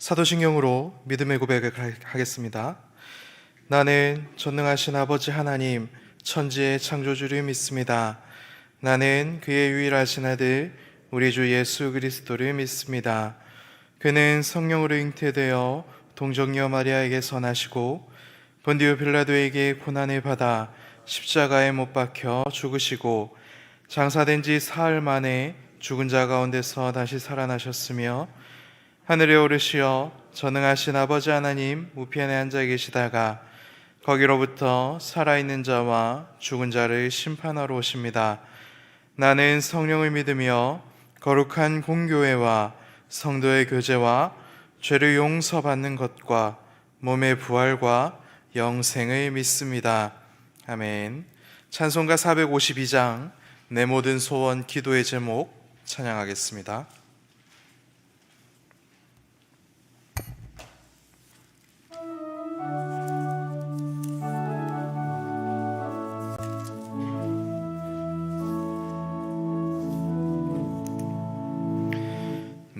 사도신경으로 믿음의 고백을 하겠습니다. 나는 전능하신 아버지 하나님 천지의 창조주를 믿습니다. 나는 그의 유일하신 아들 우리 주 예수 그리스도를 믿습니다. 그는 성령으로 잉태되어 동정녀 마리아에게서 나시고 본디오 빌라도에게 고난을 받아 십자가에 못 박혀 죽으시고 장사된 지 사흘 만에 죽은 자 가운데서 다시 살아나셨으며 하늘에 오르시어 전능하신 아버지 하나님 우편에 앉아 계시다가 거기로부터 살아있는 자와 죽은 자를 심판하러 오십니다. 나는 성령을 믿으며 거룩한 공교회와 성도의 교제와 죄를 용서받는 것과 몸의 부활과 영생을 믿습니다. 아멘. 찬송가 452장 내 모든 소원 기도의 제목 찬양하겠습니다.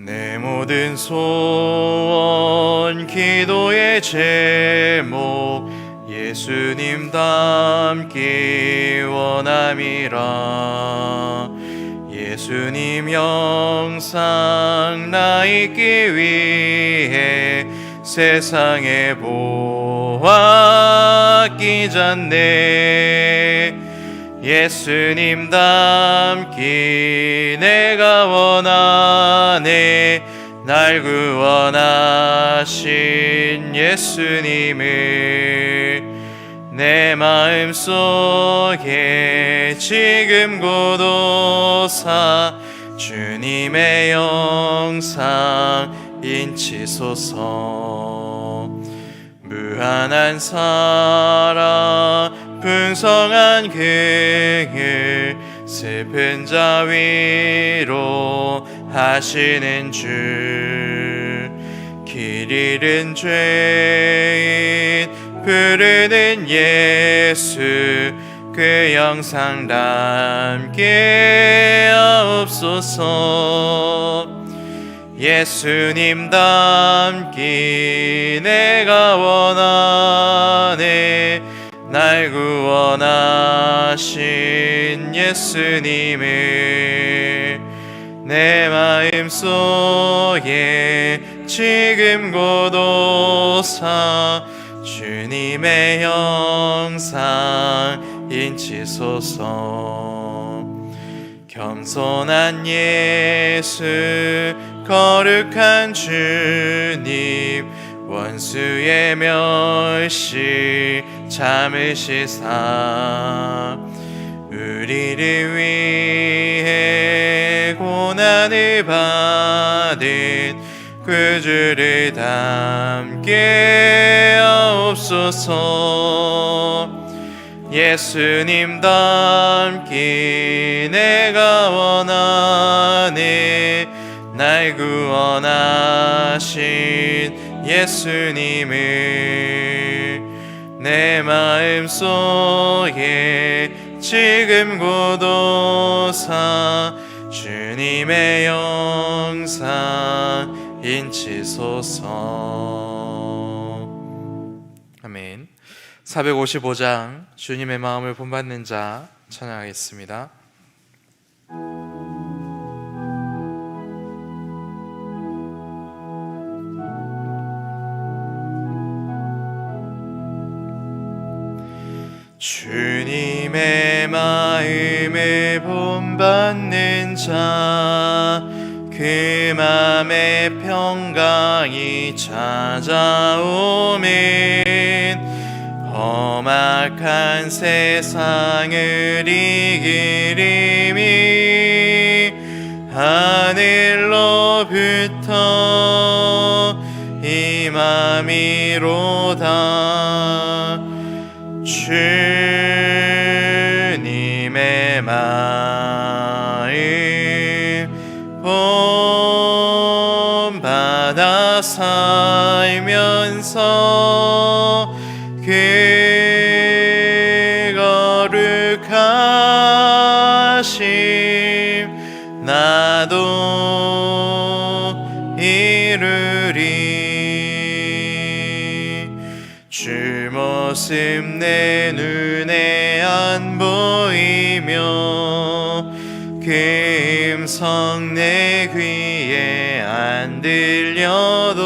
내 모든 소원 기도의 제목 예수님 닮기 원함이라. 예수님 영상 나 있기 위해 세상에 보았기 전에 예수님 닮기 내가 원하네. 날 구원하신 예수님을 내 마음속에 지금 고도사 주님의 영상 인치소서. 무한한 사랑 풍성한 긍휼 슬픈 자 위로 하시는 주. 길 잃은 죄인 부르는 예수 그 영상 담게 하옵소서. 예수님 닮기 내가 원하네. 날 구원하신 예수님을 내 마음속에 지금 고도사 주님의 영상 인치소서. 겸손한 예수 거룩한 주님 원수의 멸시 참으시사 우리를 위해 고난을 받은 구주를 닮게 하옵소서. 예수님 닮기 내가 원하네. 날 구원하신 예수님을 내 마음속에 지금 고도사 주님의 영상 인치소서. 아멘. 455장 주님의 마음을 본받는 자 찬양하겠습니다. 주님의 마음을 본받는 자 그 맘에 평강이 찾아오면 험악한 세상을 이길 힘이 하늘로부터 임함이로다. 주님의 마음 본받아 살면서 그 거룩하심 나도 이루리. 모습 내 눈에 안 보이며 그 음성 내 귀에 안 들려도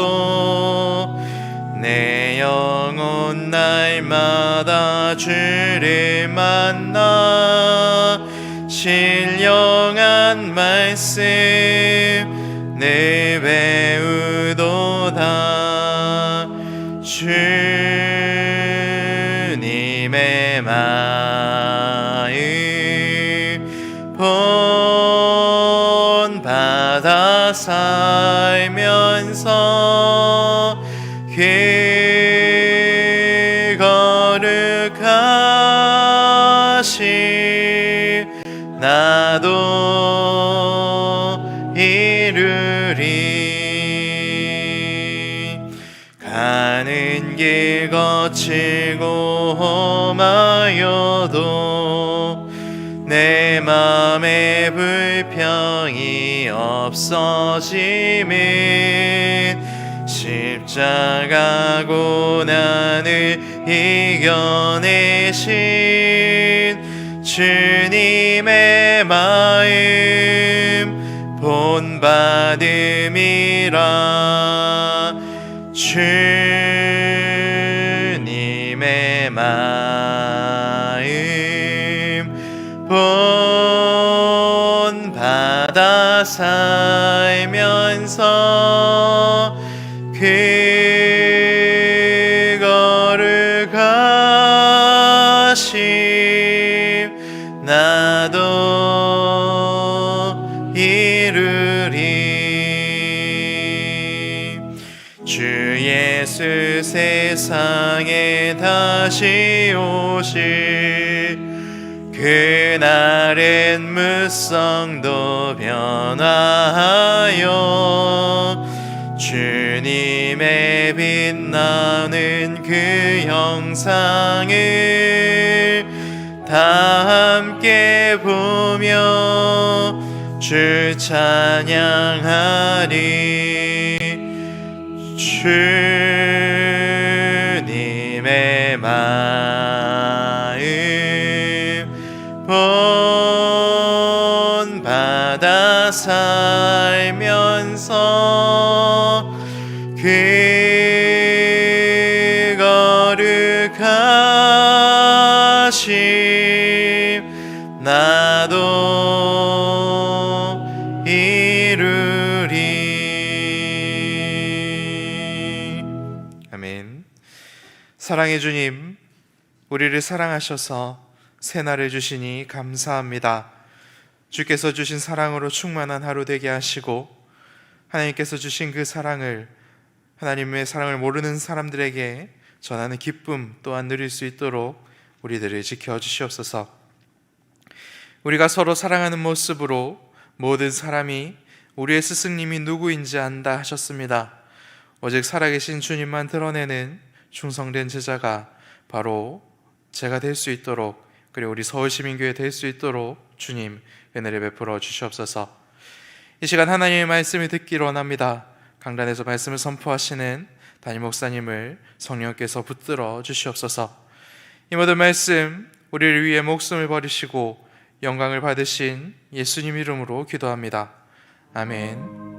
내 영혼 날마다 주를 만나 신령한 말씀 늘 배우도다. 주님의 마음 본받아 살면서 그 거룩하심 나도 이루리. 가는 길 거칠고 험하여도 내 맘에 불평이 없어짐은 십자가 고난을 이겨내신 주님의 마음 본받음이라. 주님의 마음 본받아 살면서 그 거룩하심 나도 이루리. 주 예수 세상에 다시 오실 그날엔 무성도 변화하여 주님의 빛나는 그 형상을 다 함께 보며 주 찬양하리. 주님의 마음 본받아 살면서 그 거룩하심 나도 이루리. 아멘. 사랑의 주님, 우리를 사랑하셔서 새날을 주시니 감사합니다. 주께서 주신 사랑으로 충만한 하루 되게 하시고 하나님께서 주신 그 사랑을 하나님의 사랑을 모르는 사람들에게 전하는 기쁨 또한 누릴 수 있도록 우리들을 지켜주시옵소서. 우리가 서로 사랑하는 모습으로 모든 사람이 우리의 스승님이 누구인지 안다 하셨습니다. 오직 살아계신 주님만 드러내는 충성된 제자가 바로 제가 될 수 있도록, 그리고 우리 서울시민교회 될 수 있도록 주님 은혜를 베풀어 주시옵소서. 이 시간 하나님의 말씀을 듣기로 원합니다. 강단에서 말씀을 선포하시는 담임 목사님을 성령께서 붙들어 주시옵소서. 이 모든 말씀 우리를 위해 목숨을 버리시고 영광을 받으신 예수님 이름으로 기도합니다. 아멘.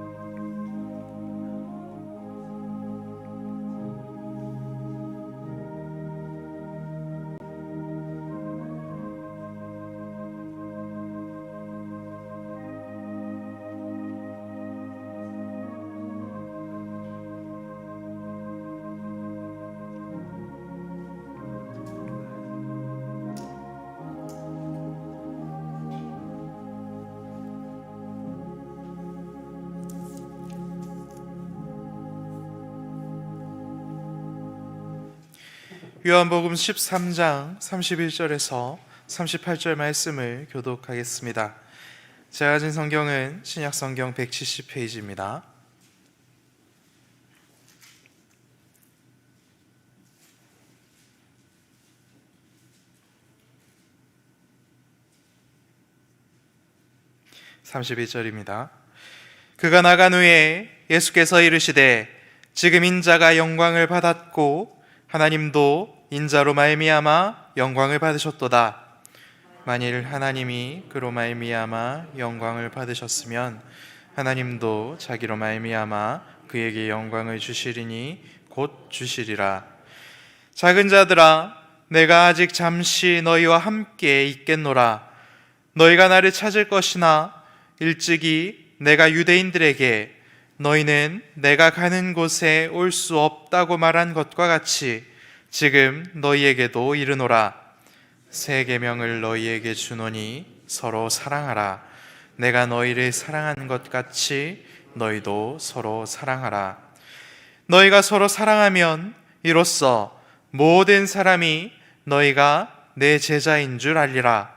요한복음 13장 31절에서 38절 말씀을 교독하겠습니다. 제가 가진 성경은 신약성경 170페이지입니다. (31절입니다) 그가 나간 후에 예수께서 이르시되 지금 인자가 영광을 받았고 하나님도 인자로 말미암아 영광을 받으셨도다. 만일 하나님이 그로 말미암아 영광을 받으셨으면 하나님도 자기로 말미암아 그에게 영광을 주시리니 곧 주시리라. 작은 자들아, 내가 아직 잠시 너희와 함께 있겠노라. 너희가 나를 찾을 것이나 일찍이 내가 유대인들에게 너희는 내가 가는 곳에 올 수 없다고 말한 것과 같이 지금 너희에게도 이르노라. 새 계명을 너희에게 주노니 서로 사랑하라. 내가 너희를 사랑한 것 같이 너희도 서로 사랑하라. 너희가 서로 사랑하면 이로써 모든 사람이 너희가 내 제자인 줄 알리라.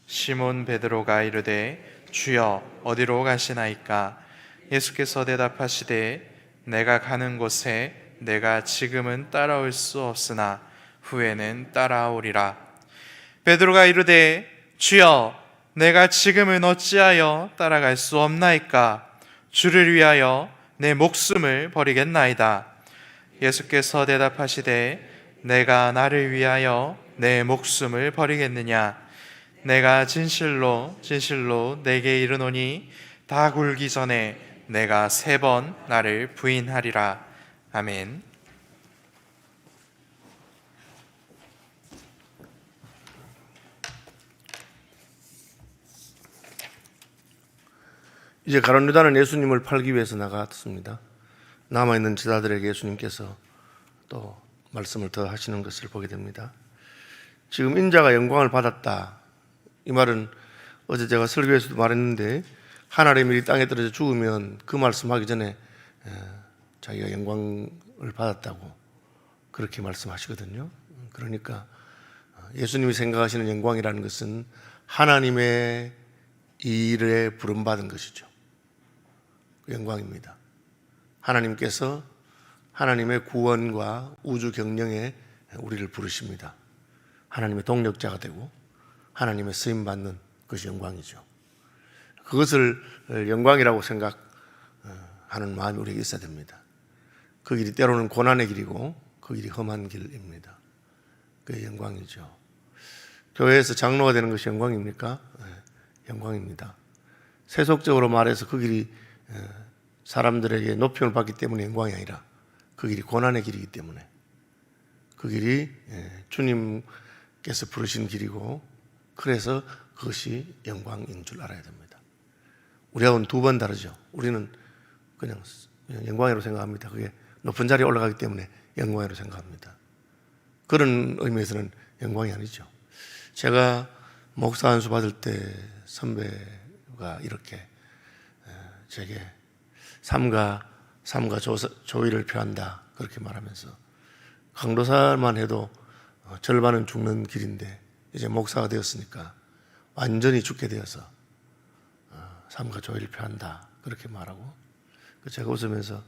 시몬 베드로가 이르되 주여 어디로 가시나이까? 예수께서 대답하시되 내가 가는 곳에 내가 지금은 따라올 수 없으나 후에는 따라오리라. 베드로가 이르되 주여 내가 지금은 어찌하여 따라갈 수 없나이까? 주를 위하여 내 목숨을 버리겠나이다. 예수께서 대답하시되 내가 나를 위하여 내 목숨을 버리겠느냐? 내가 진실로 진실로 내게 이르노니 다 굴기 전에 내가 3번 나를 부인하리라. 아멘. 이제 가룟 유다는 예수님을 팔기 위해서 나갔습니다. 남아있는 제자들에게 예수님께서 또 말씀을 더 하시는 것을 보게 됩니다. 지금 인자가 영광을 받았다, 이 말은 어제 제가 설교에서도 말했는데, 하늘의 밀이 땅에 떨어져 죽으면 그 말씀하기 전에 자기가 영광을 받았다고 그렇게 말씀하시거든요. 그러니까 예수님이 생각하시는 영광이라는 것은 하나님의 일에 부름받은 것이죠. 그 영광입니다. 하나님께서 하나님의 구원과 우주 경영에 우리를 부르십니다. 하나님의 동력자가 되고 하나님의 쓰임받는 것이 영광이죠. 그것을 영광이라고 생각하는 마음이 우리에게 있어야 됩니다. 그 길이 때로는 고난의 길이고 그 길이 험한 길입니다. 그게 영광이죠. 교회에서 장로가 되는 것이 영광입니까? 영광입니다. 세속적으로 말해서 그 길이 사람들에게 높임을 받기 때문에 영광이 아니라 그 길이 고난의 길이기 때문에, 그 길이 주님께서 부르신 길이고, 그래서 그것이 영광인 줄 알아야 됩니다. 우리하고는 2번 다르죠. 우리는 그냥 영광이라고 생각합니다. 그게 높은 자리에 올라가기 때문에 영광이라고 생각합니다. 그런 의미에서는 영광이 아니죠. 제가 목사 안수 받을 때 선배가 이렇게 제게 삼가 조의를 표한다 그렇게 말하면서, 강도사만 해도 절반은 죽는 길인데 이제 목사가 되었으니까 완전히 죽게 되어서 삼가 조의를 표한다 그렇게 말하고, 제가 웃으면서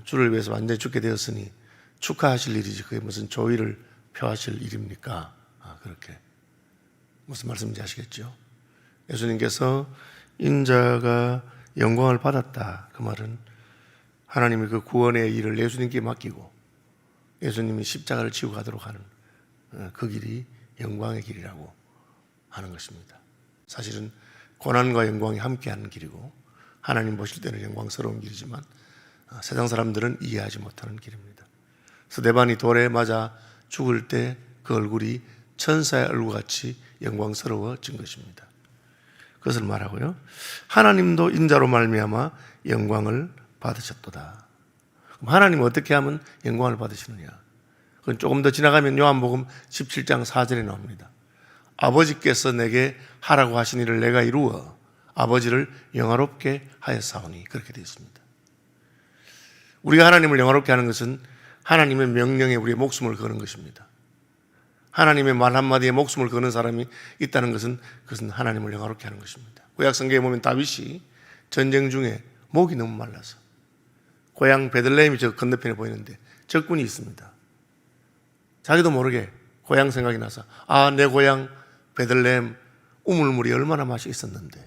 주를 위해서 완전히 죽게 되었으니 축하하실 일이지 그게 무슨 조의를 표하실 일입니까? 그렇게 무슨 말씀인지 아시겠죠? 예수님께서 인자가 영광을 받았다, 그 말은 하나님이 그 구원의 일을 예수님께 맡기고 예수님이 십자가를 지고 가도록 하는 그 길이 영광의 길이라고 하는 것입니다. 사실은 고난과 영광이 함께하는 길이고 하나님 보실 때는 영광스러운 길이지만 세상 사람들은 이해하지 못하는 길입니다. 스데반이 돌에 맞아 죽을 때 그 얼굴이 천사의 얼굴같이 영광스러워진 것입니다. 그것을 말하고요, 하나님도 인자로 말미암아 영광을 받으셨도다. 그럼 하나님은 어떻게 하면 영광을 받으시느냐? 그건 조금 더 지나가면 요한복음 17장 4절에 나옵니다. 아버지께서 내게 하라고 하신 일을 내가 이루어 아버지를 영화롭게 하였사오니, 그렇게 되어 있습니다. 우리가 하나님을 영화롭게 하는 것은 하나님의 명령에 우리의 목숨을 거는 것입니다. 하나님의 말 한마디에 목숨을 거는 사람이 있다는 것은 그것은 하나님을 영화롭게 하는 것입니다. 구약성경에 보면 다윗이 전쟁 중에 목이 너무 말라서 고향 베들레헴이 저 건너편에 보이는데 적군이 있습니다. 자기도 모르게 고향 생각이 나서 내 고향 베들레헴 우물물이 얼마나 맛이 있었는데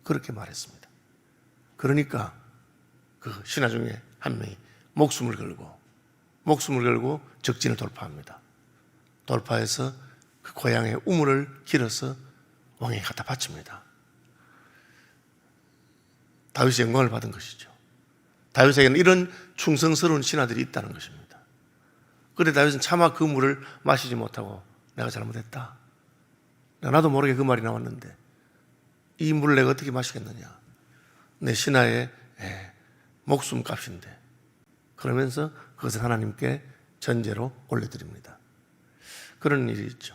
그렇게 말했습니다. 그러니까 그 신하 중에 한 명이 목숨을 걸고 적진을 돌파합니다. 돌파해서 그 고향의 우물을 길어서 왕에게 갖다 바칩니다. 다윗이 영광을 받은 것이죠. 다윗에게는 이런 충성스러운 신하들이 있다는 것입니다. 그래 다윗은 차마 그 물을 마시지 못하고 내가 잘못했다. 나도 모르게 그 말이 나왔는데 이 물을 내가 어떻게 마시겠느냐. 내 신하의 목숨값인데. 그러면서 그것을 하나님께 전제로 올려드립니다. 그런 일이 있죠.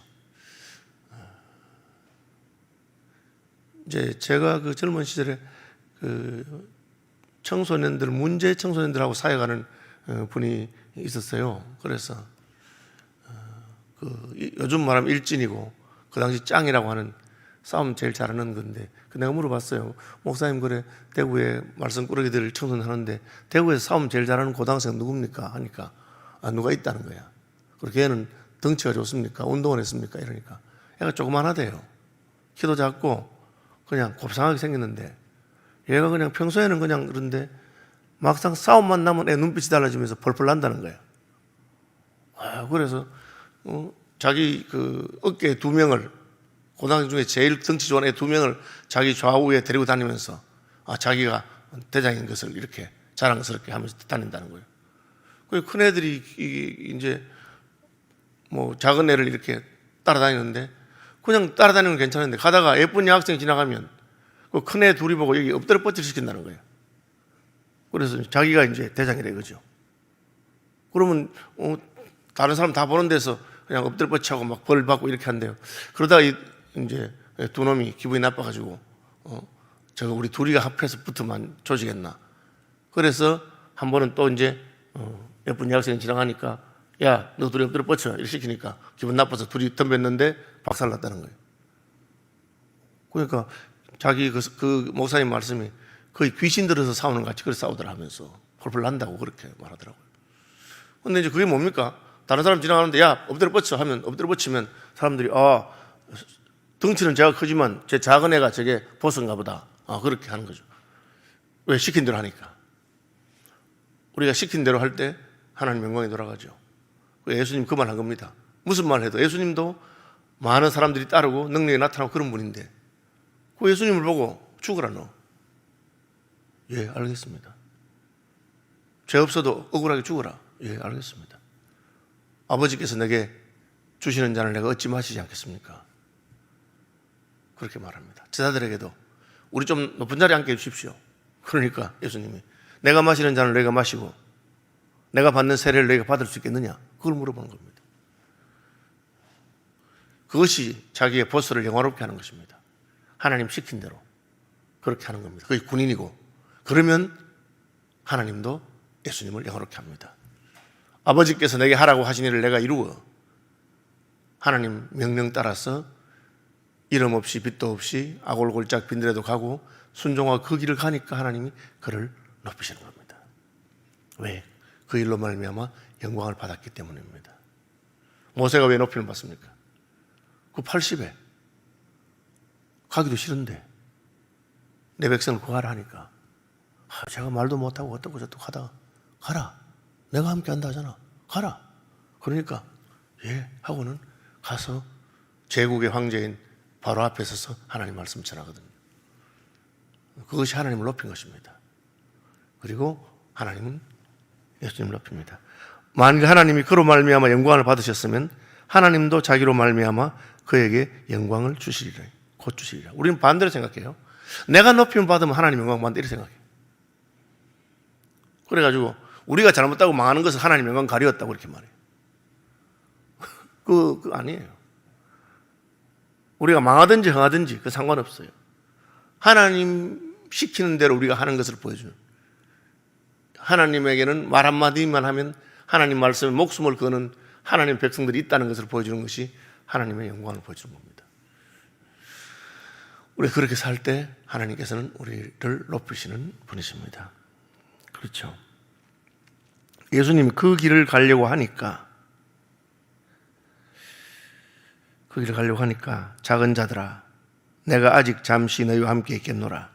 이제 제가 그 젊은 시절에 그 청소년들, 문제 청소년들하고 사역하는 분이 있었어요. 그래서 그 요즘 말하면 일진이고 그 당시 짱이라고 하는 싸움 제일 잘하는 건데 내가 물어봤어요. 목사님 그래 대구에 말씀 꾸러기들 청소년 하는데 대구에서 싸움 제일 잘하는 고등학생 누굽니까? 하니까 누가 있다는 거야. 그리고 걔는 덩치가 좋습니까? 운동을 했습니까? 이러니까 얘가 조그만하대요. 키도 작고 그냥 곱상하게 생겼는데 얘가 그냥 평소에는 그냥 그런데 막상 싸움만 나면 애 눈빛이 달라지면서 펄펄 난다는 거야. 그래서 자기 그 어깨에 2명을 고등학생 중에 제일 덩치 좋은 애 2명을 자기 좌우에 데리고 다니면서 자기가 대장인 것을 이렇게 자랑스럽게 하면서 다닌다는 거예요. 큰 애들이 이제 뭐 작은 애를 이렇게 따라다니는데 그냥 따라다니는 건 괜찮은데 가다가 예쁜 여학생이 지나가면 그 큰 애 둘이 보고 여기 엎드려 뻗질 시킨다는 거예요. 그래서 자기가 이제 대장이래 그죠. 그러면 다른 사람 다 보는 데서 그냥 엎드려 뻗치하고 막 벌 받고 이렇게 한대요. 그러다가 이제 2놈이 기분이 나빠가지고 저거 우리 둘이가 합해서 붙으면 조지겠나. 그래서 한 번은 또 이제 예쁜 여학생이 지나가니까 야, 너 둘이 엎드려 뻗쳐 이렇게 시키니까 기분 나빠서 둘이 덤볐는데 박살났다는 거예요. 그러니까 자기 그 목사님 말씀이 거의 귀신 들어서 싸우는 것 같이 그렇게 싸우더라 하면서 펄펄 난다고 그렇게 말하더라고요. 근데 이제 그게 뭡니까? 다른 사람 지나가는데 야, 엎드려 뻗쳐 하면 엎드려 뻗치면 사람들이 덩치는 제가 크지만 제 작은 애가 저게 보스인가 보다. 그렇게 하는 거죠. 왜? 시킨 대로 하니까. 우리가 시킨 대로 할 때 하나님 영광이 돌아가죠. 예수님 그 말 한 겁니다. 무슨 말 해도 예수님도 많은 사람들이 따르고 능력이 나타나고 그런 분인데 그 예수님을 보고 죽으라 너. 예, 알겠습니다. 죄 없어도 억울하게 죽어라. 예, 알겠습니다. 아버지께서 내게 주시는 잔을 내가 얻지 마시지 않겠습니까? 그렇게 말합니다. 제자들에게도 우리 좀 높은 자리에 앉게 해주십시오. 그러니까 예수님이 내가 마시는 잔을 너희가 마시고 내가 받는 세례를 너희가 받을 수 있겠느냐? 그걸 물어보는 겁니다. 그것이 자기의 보스를 영화롭게 하는 것입니다. 하나님 시킨 대로 그렇게 하는 겁니다. 그게 군인이고 그러면 하나님도 예수님을 영화롭게 합니다. 아버지께서 내게 하라고 하신 일을 내가 이루어 하나님 명령 따라서 이름 없이 빛도 없이 아골골짝 빈들에도 가고 순종하고 그 길을 가니까 하나님이 그를 높이시는 겁니다. 왜? 그 일로 말미암아 영광을 받았기 때문입니다. 모세가 왜 높임을 받습니까? 그 80에 가기도 싫은데 내 백성을 구하라 하니까 제가 말도 못하고 어떻고 저떻고 하다가 가라. 내가 함께 한다 하잖아. 가라. 그러니까 예 하고는 가서 제국의 황제인 바로 앞에 서서 하나님 말씀 전하거든요. 그것이 하나님을 높인 것입니다. 그리고 하나님은 예수님을 높입니다. 만일 하나님이 그로 말미암아 영광을 받으셨으면 하나님도 자기로 말미암아 그에게 영광을 주시리라. 곧 주시리라. 우리는 반대로 생각해요. 내가 높임을 받으면 하나님 영광 받는다 이렇게 생각해요. 그래가지고 우리가 잘못하고 망하는 것은 하나님 영광 가리웠다고 이렇게 말해요. 그 아니에요. 우리가 망하든지 흥하든지 그 상관없어요. 하나님 시키는 대로 우리가 하는 것을 보여주는, 하나님에게는 말 한마디만 하면 하나님 말씀에 목숨을 거는 하나님 백성들이 있다는 것을 보여주는 것이 하나님의 영광을 보여주는 겁니다. 우리가 그렇게 살 때 하나님께서는 우리를 높이시는 분이십니다. 그렇죠. 예수님이 그 길을 가려고 하니까 작은 자들아 내가 아직 잠시 너희와 함께 있겠노라.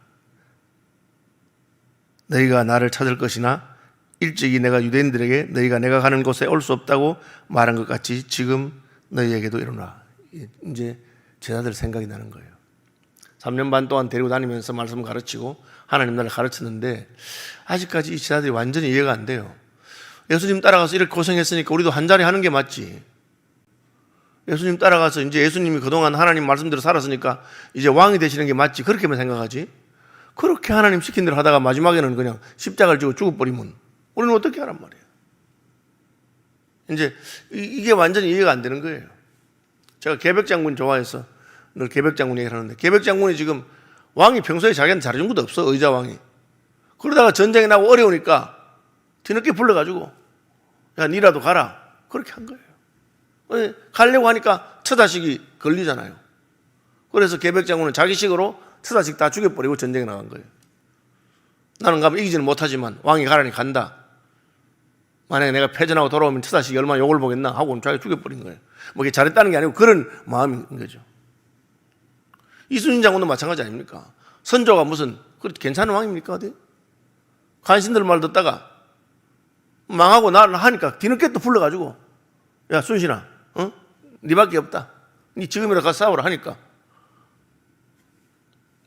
너희가 나를 찾을 것이나 일찍이 내가 유대인들에게 너희가 내가 가는 곳에 올 수 없다고 말한 것 같이 지금 너희에게도 일어나. 이제 제자들 생각이 나는 거예요. 3년 반 동안 데리고 다니면서 말씀을 가르치고 하나님 나라를 가르쳤는데 아직까지 이 제자들이 완전히 이해가 안 돼요. 예수님 따라가서 이렇게 고생했으니까 우리도 한 자리 하는 게 맞지. 예수님 따라가서 이제 예수님이 그동안 하나님 말씀대로 살았으니까 이제 왕이 되시는 게 맞지. 그렇게만 생각하지. 그렇게 하나님 시킨 대로 하다가 마지막에는 그냥 십자가를 지고 죽어버리면 우리는 어떻게 하란 말이에요. 이제 이게 완전히 이해가 안 되는 거예요. 제가 계백장군 좋아해서 늘 계백장군 얘기를 하는데, 계백장군이 지금 왕이 평소에 자기한테 잘해준 것도 없어. 의자왕이. 그러다가 전쟁이 나고 어려우니까 뒤늦게 불러가지고 야 니라도 가라 그렇게 한 거예요. 가려고 하니까 처자식이 걸리잖아요. 그래서 계백장군은 자기 식으로 처자식 다 죽여버리고 전쟁에 나간 거예요. 나는 가면 이기지는 못하지만 왕이 가라니 간다. 만약에 내가 패전하고 돌아오면 처자식이 얼마나 욕을 보겠나 하고 자기가 죽여버린 거예요. 뭐 이게 잘했다는 게 아니고 그런 마음인 거죠. 이순신 장군도 마찬가지 아닙니까? 선조가 무슨 그렇게 괜찮은 왕입니까? 어디? 간신들 말 듣다가 망하고 나를 하니까 뒤늦게 또 불러가지고 야 순신아, 니밖에 없다. 니 지금이라도 가서 싸우라 하니까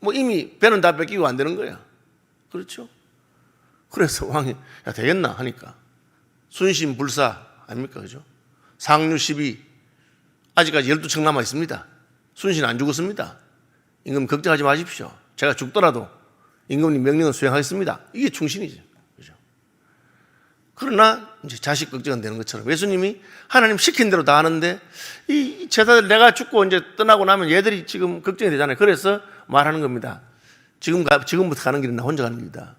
뭐 이미 배는 다 뺏기고 안 되는 거야. 그렇죠? 그래서 왕이 야 되겠나 하니까 순신 불사 아닙니까? 그죠? 상류 12 아직까지 12척 남아 있습니다. 순신 안 죽었습니다. 임금 걱정하지 마십시오. 제가 죽더라도 임금님 명령을 수행하겠습니다. 이게 충신이죠. 그죠? 그러나 이제 자식 걱정은 되는 것처럼 예수님이 하나님 시킨 대로 다 하는데 이 제자들 내가 죽고 이제 떠나고 나면 얘들이 지금 걱정이 되잖아요. 그래서 말하는 겁니다. 지금부터 가는 길은 나 혼자 가는 길이다.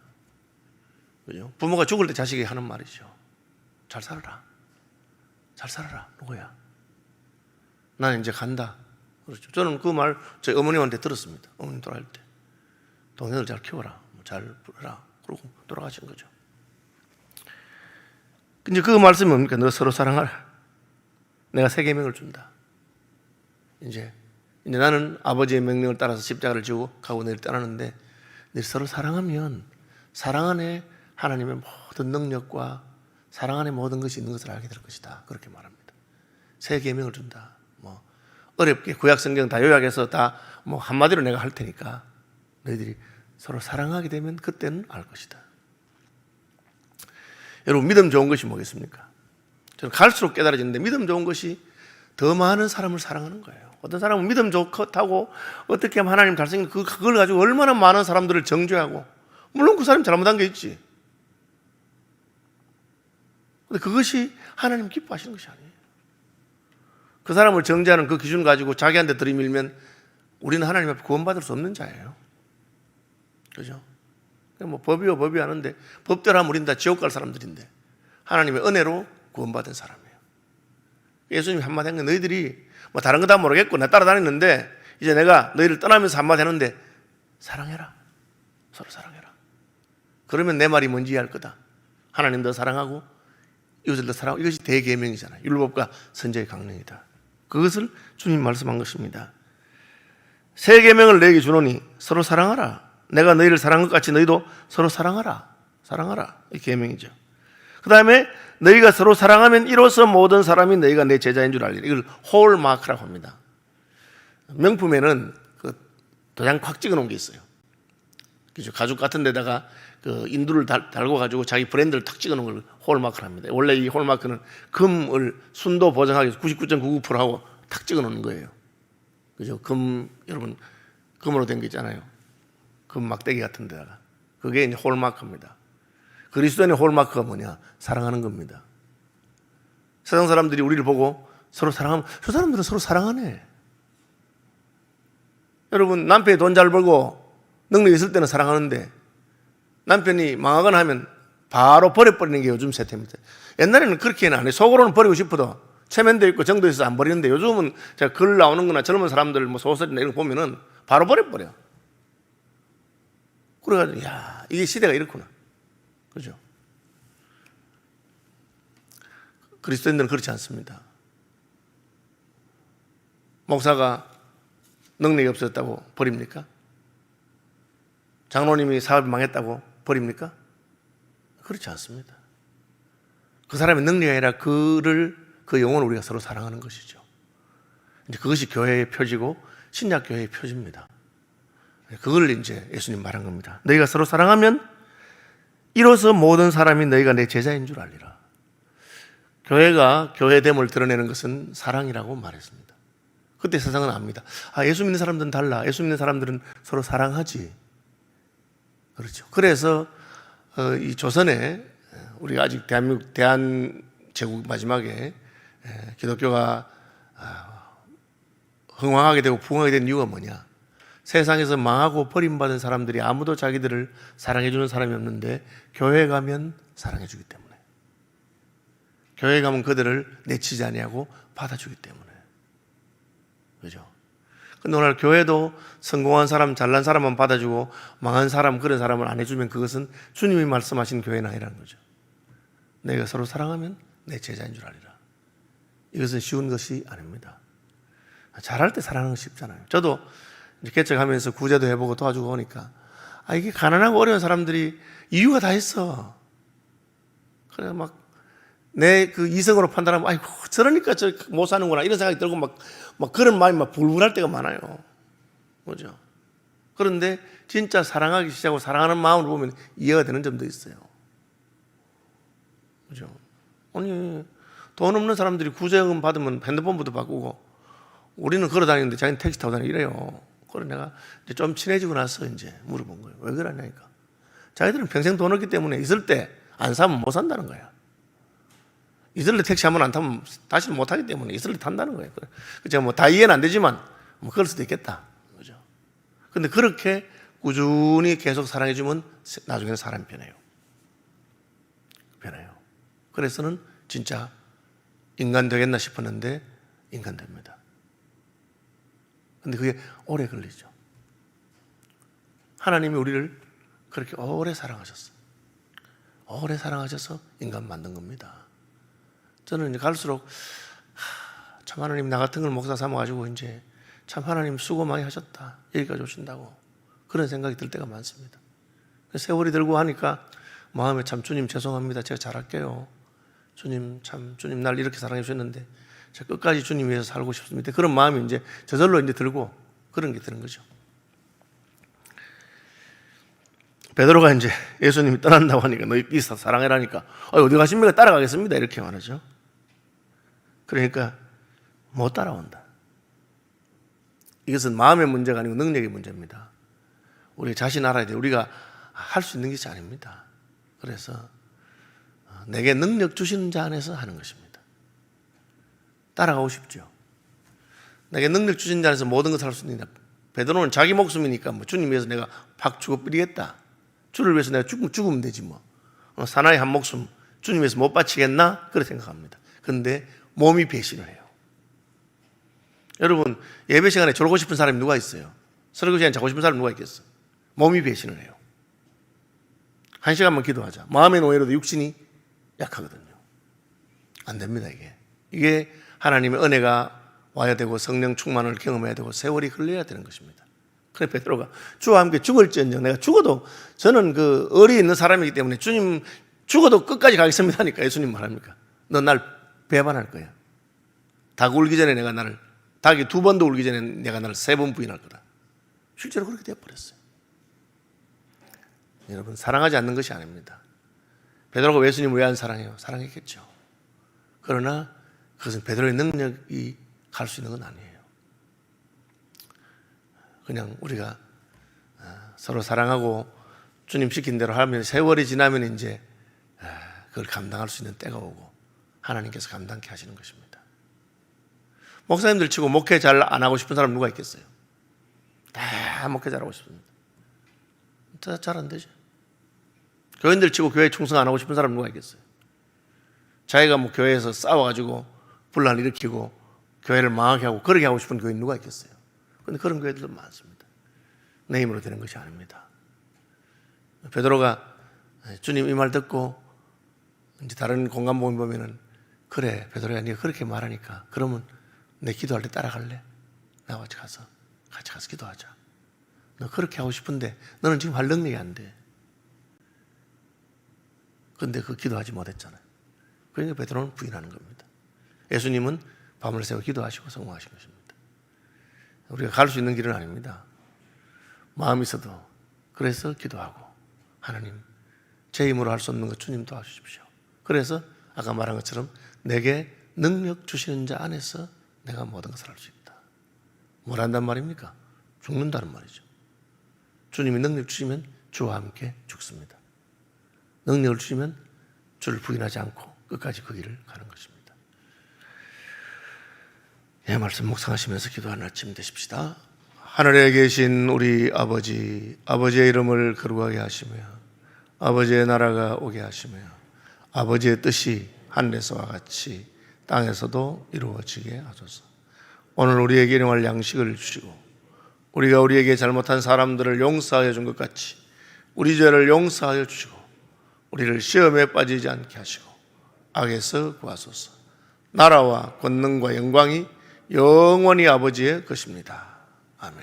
그죠? 부모가 죽을 때 자식이 하는 말이죠. 잘 살아라. 잘 살아라. 누구야? 나는 이제 간다. 그렇죠. 저는 그 말 저희 어머님한테 들었습니다. 어머님 돌아갈 때. 동생을 잘 키워라. 잘 부려라. 그러고 돌아가신 거죠. 이제 그 말씀이 뭡니까? 너 서로 사랑하라. 내가 새 계명을 준다. 이제 나는 아버지의 명령을 따라서 십자가를 지고 가고 너희를 떠나는데 너희 서로 사랑하면 사랑 안에 하나님의 모든 능력과 사랑 안에 모든 것이 있는 것을 알게 될 것이다. 그렇게 말합니다. 새 계명을 준다. 뭐 어렵게 구약 성경 다 요약해서 다 뭐 한마디로 내가 할 테니까 너희들이 서로 사랑하게 되면 그때는 알 것이다. 여러분 믿음 좋은 것이 뭐겠습니까? 저는 갈수록 깨달아지는데 믿음 좋은 것이 더 많은 사람을 사랑하는 거예요. 어떤 사람은 믿음 좋다고 어떻게 하면 하나님 달성이 그걸 가지고 얼마나 많은 사람들을 정죄하고 물론 그 사람이 잘못한 게 있지. 근데 그것이 하나님 기뻐하시는 것이 아니에요. 그 사람을 정죄하는 그 기준 가지고 자기한테 들이밀면 우리는 하나님 앞에 구원받을 수 없는 자예요. 그죠? 뭐 법이요 법이 하는데 법대로 하면 우리는 다 지옥 갈 사람들인데 하나님의 은혜로 구원받은 사람이에요. 예수님이 한마디 한 게 너희들이 뭐 다른 거 다 모르겠고 나 따라다녔는데 이제 내가 너희를 떠나면서 한마디 하는데 사랑해라. 서로 사랑해라. 그러면 내 말이 뭔지 이해할 거다. 하나님 더 사랑하고 이웃을 더 사랑하고 이것이 대계명이잖아요. 율법과 선지의 강령이다. 그것을 주님 말씀한 것입니다. 새 계명을 너에게 주노니 서로 사랑하라. 내가 너희를 사랑한 것 같이 너희도 서로 사랑하라. 사랑하라. 이 계명이죠. 그 다음에 너희가 서로 사랑하면 이로써 모든 사람이 너희가 내 제자인 줄 알리라. 이걸 홀마크라고 합니다. 명품에는 그 도장 콱 찍어 놓은 게 있어요. 그죠? 가죽 같은 데다가 그 인두를 달고 가지고 자기 브랜드를 탁 찍어 놓은 걸 홀마크를 합니다. 원래 이 홀마크는 금을 순도 보장하기 위해서 99.99% 하고 탁 찍어 놓는 거예요. 그죠? 여러분 금으로 된 게 있잖아요. 금 막대기 같은 데다가. 그게 이제 홀마크입니다. 그리스도인의 홀마크가 뭐냐? 사랑하는 겁니다. 세상 사람들이 우리를 보고 서로 사랑하면 저 사람들은 서로 사랑하네. 여러분 남편이 돈 잘 벌고 능력이 있을 때는 사랑하는데 남편이 망하거나 하면 바로 버려버리는 게 요즘 세태입니다. 옛날에는 그렇게는 안 해요. 속으로는 버리고 싶어도 체면도 있고 정도 있어서 안 버리는데 요즘은 제가 글 나오는 거나 젊은 사람들 뭐 소설이나 이런 거 보면은 바로 버려버려. 그래가지고 야 이게 시대가 이렇구나. 그죠? 그리스도인들은 그렇지 않습니다. 목사가 능력이 없었다고 버립니까? 장로님이 사업이 망했다고 버립니까? 그렇지 않습니다. 그 사람의 능력이 아니라 그 영혼을 우리가 서로 사랑하는 것이죠. 이제 그것이 교회의 표지고 신약 교회의 표지입니다. 그걸 이제 예수님 말한 겁니다. 너희가 서로 사랑하면 이로써 모든 사람이 너희가 내 제자인 줄 알리라. 교회가 교회됨을 드러내는 것은 사랑이라고 말했습니다. 그때 세상은 압니다. 예수 믿는 사람들은 달라. 예수 믿는 사람들은 서로 사랑하지. 그렇죠. 그래서 이 조선에 우리가 아직 대한민국 대한제국 마지막에 기독교가 흥왕하게 되고 부흥하게 된 이유가 뭐냐? 세상에서 망하고 버림받은 사람들이 아무도 자기들을 사랑해주는 사람이 없는데 교회에 가면 사랑해주기 때문에, 교회에 가면 그들을 내치지 아니하고 받아주기 때문에. 그죠? 근데 오늘 교회도 성공한 사람, 잘난 사람만 받아주고 망한 사람, 그런 사람을 안 해주면 그것은 주님이 말씀하신 교회는 아니라는 거죠. 내가 서로 사랑하면 내 제자인 줄 알리라. 이것은 쉬운 것이 아닙니다. 잘할 때 사랑하는 건 쉽잖아요. 저도 이제 개척하면서 구제도 해보고 도와주고 오니까 이게 가난하고 어려운 사람들이 이유가 다 있어. 그래 막 내 그 이성으로 판단하면 아이고 저러니까 저 못 사는구나 이런 생각이 들고 막 그런 마음이 막 불불할 때가 많아요. 그죠? 그런데 진짜 사랑하기 시작하고 사랑하는 마음을 보면 이해가 되는 점도 있어요. 그죠? 아니 돈 없는 사람들이 구제금 받으면 핸드폰부터 바꾸고 우리는 걸어 다니는데 자기는 택시 타고 다니고 이래요. 그래서 내가 이제 좀 친해지고 나서 이제 물어본 거예요. 왜 그러냐니까. 자기들은 평생 돈 없기 때문에 있을 때 안 사면 못 산다는 거야. 있을 때 택시 한번 안 타면 다시는 못 타기 때문에 있을 때 탄다는 거예요. 제가 뭐 다 이해는 안 되지만 뭐 그럴 수도 있겠다. 그죠? 근데 그렇게 꾸준히 계속 사랑해주면 나중에는 사람이 변해요. 변해요. 그래서는 진짜 인간 되겠나 싶었는데 인간 됩니다. 근데 그게 오래 걸리죠. 하나님이 우리를 그렇게 오래 사랑하셨어요. 오래 사랑하셔서 인간 만든 겁니다. 저는 이제 갈수록 참 하나님 나 같은 걸 목사 삼아가지고 이제 참 하나님 수고 많이 하셨다. 여기까지 오신다고 그런 생각이 들 때가 많습니다. 세월이 들고 하니까 마음에 참 주님 죄송합니다. 제가 잘할게요. 주님 날 이렇게 사랑해 주셨는데 제가 끝까지 주님 위해서 살고 싶습니다. 그런 마음이 이제 저절로 이제 들고 그런 게 드는 거죠. 베드로가 이제 예수님이 떠난다고 하니까 너희 이사 사랑해라니까 어디 가십니까? 따라가겠습니다. 이렇게 말하죠. 그러니까 못 따라온다. 이것은 마음의 문제가 아니고 능력의 문제입니다. 우리 자신 알아야 돼요. 우리가 할 수 있는 것이 아닙니다. 그래서 내게 능력 주시는 자 안에서 하는 것입니다. 따라가고 싶죠. 내게 능력 주신 자 안에서 모든 것을 할 수 있느냐. 베드로는 자기 목숨이니까 뭐 주님 위해서 내가 박 죽어버리겠다. 주를 위해서 내가 죽으면 되지 뭐. 사나이 한 목숨 주님 위해서 못 바치겠나? 그렇게 생각합니다. 그런데 몸이 배신을 해요. 여러분 예배 시간에 졸고 싶은 사람이 누가 있어요? 설교 시간에 자고 싶은 사람이 누가 있겠어요? 몸이 배신을 해요. 1시간만 기도하자. 마음의 노예로도 육신이 약하거든요. 안 됩니다. 이게 하나님의 은혜가 와야 되고 성령 충만을 경험해야 되고 세월이 흘러야 되는 것입니다. 그래 베드로가 주와 함께 죽을지언정 내가 죽어도 저는 그 의리 있는 사람이기 때문에 주님 죽어도 끝까지 가겠습니다 하니까 예수님 말합니까? 너 날 배반할 거야. 닭 울기 전에 닭이 2번도 울기 전에 내가 나를 3번 부인할 거다. 실제로 그렇게 되어버렸어요. 여러분 사랑하지 않는 것이 아닙니다. 베드로가 왜 예수님을 왜 안 사랑해요? 사랑했겠죠. 그러나 그것은 베드로의 능력이 갈 수 있는 건 아니에요. 그냥 우리가 서로 사랑하고 주님 시킨 대로 하면 세월이 지나면 이제 그걸 감당할 수 있는 때가 오고 하나님께서 감당케 하시는 것입니다. 목사님들 치고 목회 잘 안 하고 싶은 사람 누가 있겠어요? 다 목회 잘하고 싶습니다. 잘 안 되죠. 교인들 치고 교회 충성 안 하고 싶은 사람 누가 있겠어요? 자기가 뭐 교회에서 싸워가지고 분란 일으키고 교회를 망하게 하고 그렇게 하고 싶은 교인 누가 있겠어요? 그런데 그런 교회들도 많습니다. 내 힘으로 되는 것이 아닙니다. 베드로가 주님 이 말 듣고 이제 다른 공간 보면은 그래 베드로야 네가 그렇게 말하니까 그러면 내 기도할 때 따라갈래? 나와 같이 가서 기도하자. 너 그렇게 하고 싶은데 너는 지금 할 능력이 안 돼. 그런데 그 기도하지 못했잖아요. 그러니까 베드로는 부인하는 겁니다. 예수님은 밤을 새워 기도하시고 성공하신 것입니다. 우리가 갈 수 있는 길은 아닙니다. 마음이 있어도 그래서 기도하고, 하나님 제 힘으로 할 수 없는 것 주님 도와주십시오. 그래서 아까 말한 것처럼 내게 능력 주시는 자 안에서 내가 모든 것을 할 수 있다. 뭘 한단 말입니까? 죽는다는 말이죠. 주님이 능력 주시면 주와 함께 죽습니다. 능력을 주시면 주를 부인하지 않고 끝까지 그 길을 가는 것입니다. 예, 말씀 묵상하시면서 기도하는 아침 되십시다. 하늘에 계신 우리 아버지, 아버지의 이름을 거룩하게 하시며 아버지의 나라가 오게 하시며 아버지의 뜻이 하늘에서와 같이 땅에서도 이루어지게 하소서. 오늘 우리에게 일용할 양식을 주시고 우리가 우리에게 잘못한 사람들을 용서하여 준 것 같이 우리 죄를 용서하여 주시고 우리를 시험에 빠지지 않게 하시고 악에서 구하소서. 나라와 권능과 영광이 영원히 아버지의 것입니다. 아멘.